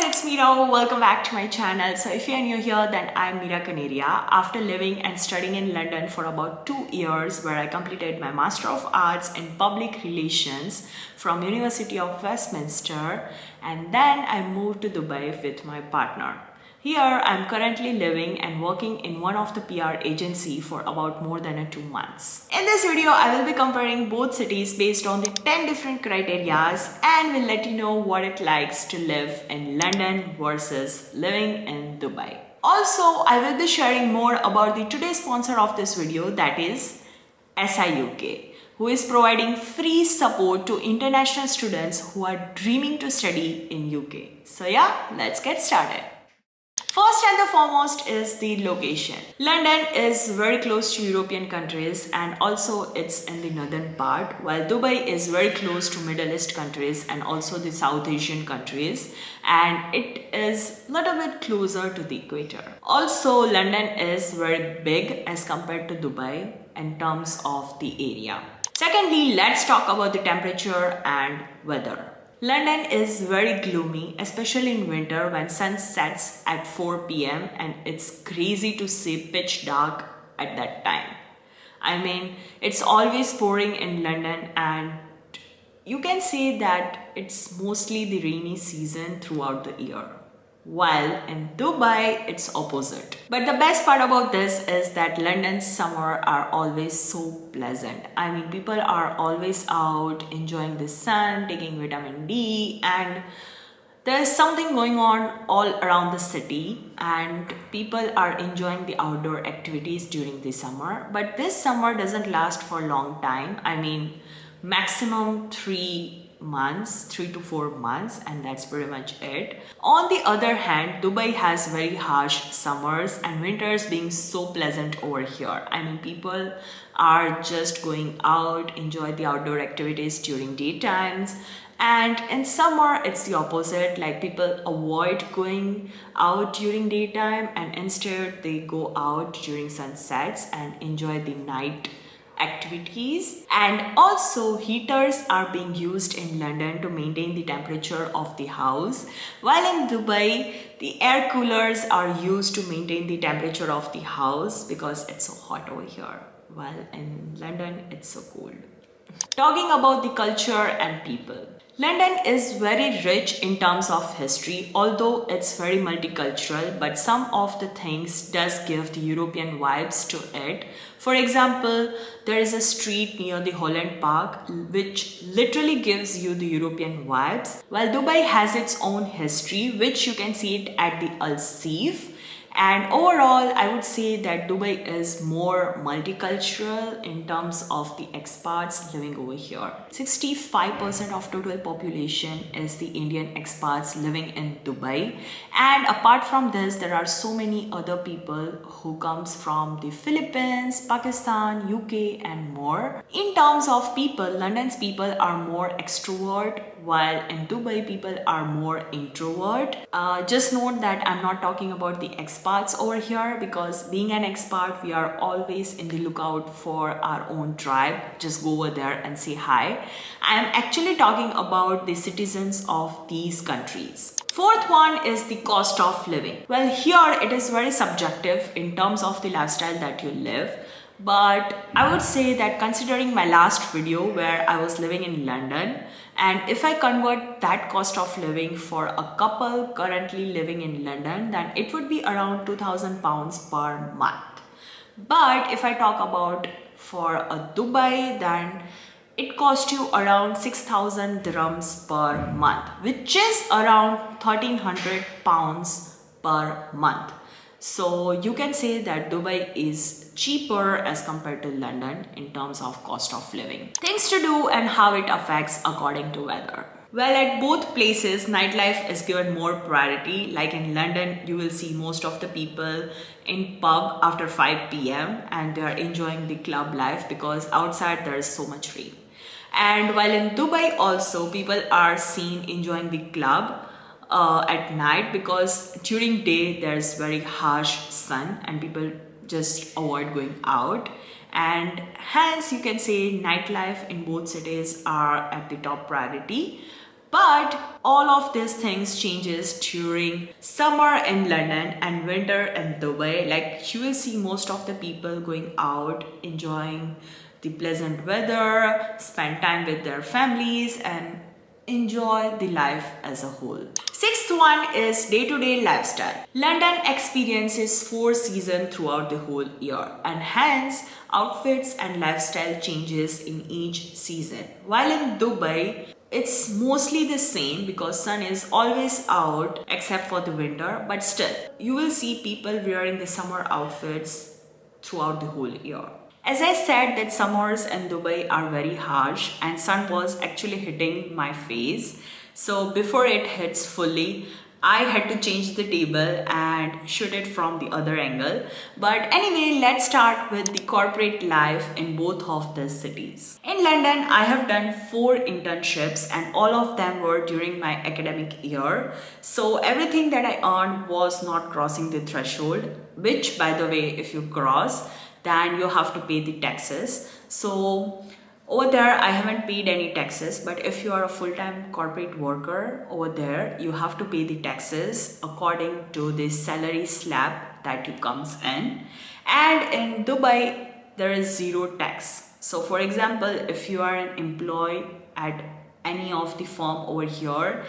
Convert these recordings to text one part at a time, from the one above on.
guys, it's Meera. Welcome back to my channel. So if you're new here, then I'm Meera Kaneria. After living and studying in London for about 2 years, where I completed my Master of Arts in Public Relations from University of Westminster, and then I moved to Dubai with my partner. Here, I'm currently living and working in one of the PR agency for about more than 2 months. In this video, I will be comparing both cities based on the 10 different criterias and will let you know what it likes to live in London versus living in Dubai. Also, I will be sharing more about the today's sponsor of this video, that is SIUK, who is providing free support to international students who are dreaming to study in UK. So yeah, let's get started. First and the foremost is the location. London is very close to European countries and also it's in the northern part, while Dubai is very close to Middle East countries and also the South Asian countries, and it is a little bit closer to the equator. Also, London is very big as compared to Dubai in terms of the area. Secondly, let's talk about the temperature and weather. London is very gloomy, especially in winter when sun sets at 4 p.m. and it's crazy to see pitch dark at that time. I mean, it's always pouring in London and you can say that it's mostly the rainy season throughout the year. While in Dubai, it's opposite. But the best part about this is that London's summer are always so pleasant. I mean, people are always out enjoying the sun, taking vitamin D, and there's something going on all around the city and people are enjoying the outdoor activities during the summer. But this summer doesn't last for a long time. I mean, maximum 3 to 4 months, and that's pretty much it. On the other hand, Dubai has very harsh summers and winters being so pleasant over here. I mean, people are just going out, enjoy the outdoor activities during daytimes, and in summer it's the opposite. Like, people avoid going out during daytime and instead they go out during sunsets and enjoy the night activities. And also, heaters are being used in London to maintain the temperature of the house, while in Dubai the air coolers are used to maintain the temperature of the house because it's so hot over here, while in London it's so cold. Talking about the culture and people, London is very rich in terms of history, although it's very multicultural, but some of the things does give the European vibes to it. For example, there is a street near the Holland Park which literally gives you the European vibes, while Dubai has its own history, which you can see it at the Al Seef. And overall, I would say that Dubai is more multicultural in terms of the expats living over here. 65% of total population is the Indian expats living in Dubai. And apart from this, there are so many other people who comes from the Philippines, Pakistan, UK and more. In terms of people, London's people are more extrovert, while in Dubai people are more introvert. Just note that I'm not talking about the expats over here, because being an expat, we are always in the lookout for our own tribe. Just go over there and say hi. I'm actually talking about the citizens of these countries. Fourth one is the cost of living. Well, here it is very subjective in terms of the lifestyle that you live. But I would say that considering my last video where I was living in London, and if I convert that cost of living for a couple currently living in London, then it would be around £2,000 per month. But if I talk about for a Dubai, then it costs you around 6,000 dirhams per month, which is around £1,300 per month. So you can say that Dubai is cheaper as compared to London in terms of cost of living. Things to do and how it affects according to weather. Well, at both places, nightlife is given more priority. Like in London, you will see most of the people in pub after 5 p.m. and they are enjoying the club life because outside there is so much rain. And while in Dubai also, people are seen enjoying the club at night, because during day there's very harsh sun and people just avoid going out, and hence you can say nightlife in both cities are at the top priority. But all of these things changes during summer in London and winter in Dubai. Like you will see most of the people going out, enjoying the pleasant weather, spend time with their families and enjoy the life as a whole. Sixth one is day-to-day lifestyle. London experiences 4 seasons throughout the whole year, and hence outfits and lifestyle changes in each season. While in Dubai, it's mostly the same because sun is always out except for the winter, but still you will see people wearing the summer outfits throughout the whole year. As I said that summers in Dubai are very harsh and sun was actually hitting my face. So before it hits fully, I had to change the table and shoot it from the other angle. But anyway, let's start with the corporate life in both of the cities. In London, I have done 4 internships and all of them were during my academic year. So everything that I earned was not crossing the threshold, which by the way, if you cross, then you have to pay the taxes. So over there, I haven't paid any taxes, but if you are a full-time corporate worker over there, you have to pay the taxes according to the salary slab that you comes in. And in Dubai, there is 0 tax. So for example, if you are an employee at any of the firm over here,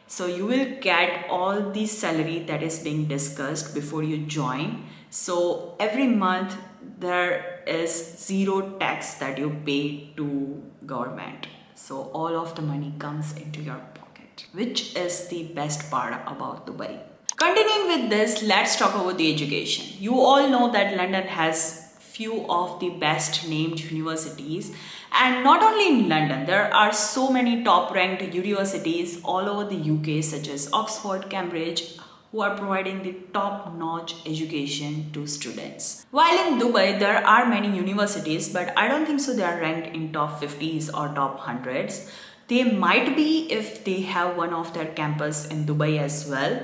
so you will get all the salary that is being discussed before you join. So every month there is 0 tax that you pay to government. So all of the money comes into your pocket, which is the best part about Dubai. Continuing with this, let's talk about the education. You all know that London has few of the best named universities, and not only in London, there are so many top ranked universities all over the UK such as Oxford, Cambridge, who are providing the top-notch education to students. While in Dubai, there are many universities, but I don't think so they are ranked in top 50s or top 100s. They might be if they have one of their campus in Dubai as well.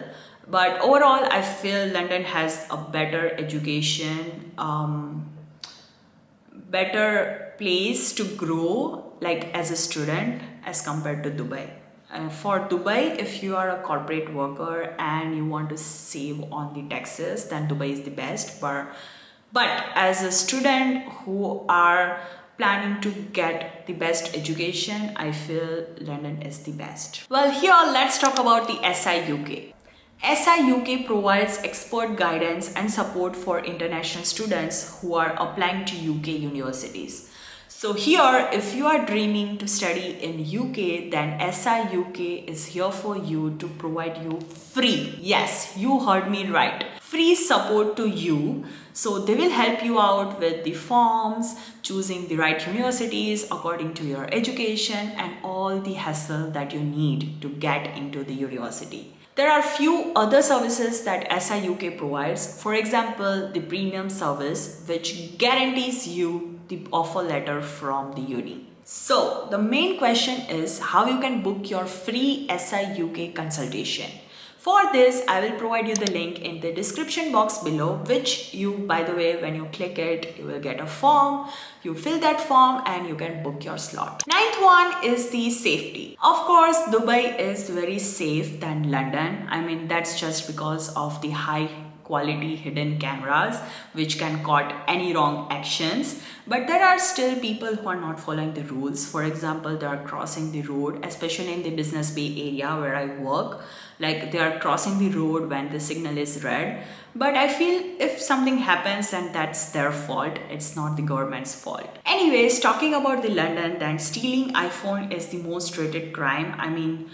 But overall, I feel London has a better education, better place to grow like as a student as compared to Dubai. For Dubai, if you are a corporate worker and you want to save on the taxes, then Dubai is the best. But as a student who are planning to get the best education, I feel London is the best. Well, here let's talk about the SI UK. SI UK provides expert guidance and support for international students who are applying to UK universities. So here, if you are dreaming to study in UK, then SI UK is here for you to provide you free. Yes, you heard me right. Free support to you. So they will help you out with the forms, choosing the right universities according to your education and all the hassle that you need to get into the university. There are few other services that SI UK provides. For example, the premium service, which guarantees you the offer letter from the uni. So the main question is how you can book your free SI UK consultation. For this, I will provide you the link in the description box below, which you, by the way, when you click it, you will get a form. You fill that form and you can book your slot. Ninth one is the safety. Of course, Dubai is very safe than London. I mean, that's just because of the high quality hidden cameras which can caught any wrong actions, but there are still people who are not following the rules. For example, they are crossing the road, especially in the Business Bay area where I work, like they are crossing the road when the signal is red. But I feel if something happens, then that's their fault, it's not the government's fault. Anyways, talking about the London, then stealing iPhone is the most rated crime. I mean,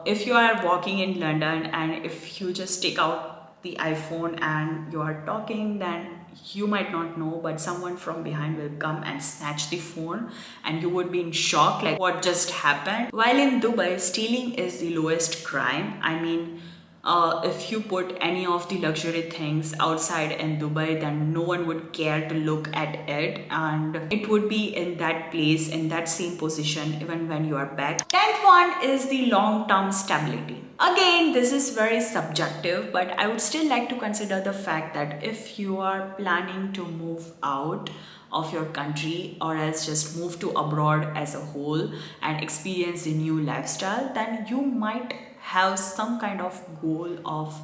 if you are walking in London and if you just take out the iPhone and you are talking, then you might not know, but someone from behind will come and snatch the phone and you would be in shock like what just happened. While in Dubai, stealing is the lowest crime. I mean, if you put any of the luxury things outside in Dubai, then no one would care to look at it, and it would be in that place, in that same position, even when you are back. 10th one is the long-term stability. Again, this is very subjective, but I would still like to consider the fact that if you are planning to move out of your country, or else just move to abroad as a whole and experience the new lifestyle, then you might have some kind of goal of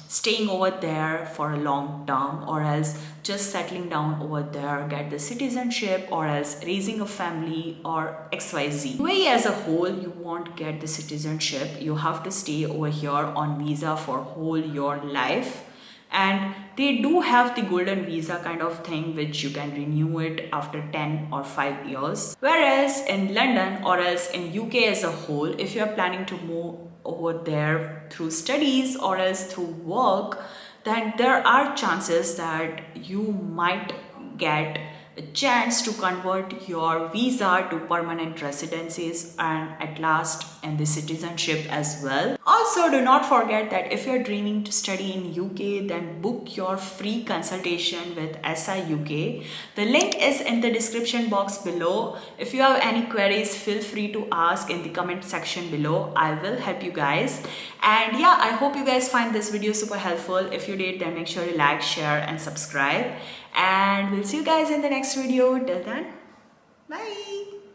staying over there for a long term, or else just settling down over there, get the citizenship, or else raising a family, or XYZ. UAE as a whole, you won't get the citizenship. You have to stay over here on visa for whole your life, and they do have the golden visa kind of thing, which you can renew it after 10 or 5 years. Whereas in London, or else in UK as a whole, if you are planning to move over there through studies or else through work, then there are chances that you might get a chance to convert your visa to permanent residencies, and at last in the citizenship as well. Also, do not forget that if you're dreaming to study in UK, then book your free consultation with SI UK. The link is in the description box below. If you have any queries, feel free to ask in the comment section below. I will help you guys. And yeah, I hope you guys find this video super helpful. If you did, then make sure you like, share and subscribe. And we'll see you guys in the next video. Till then, bye.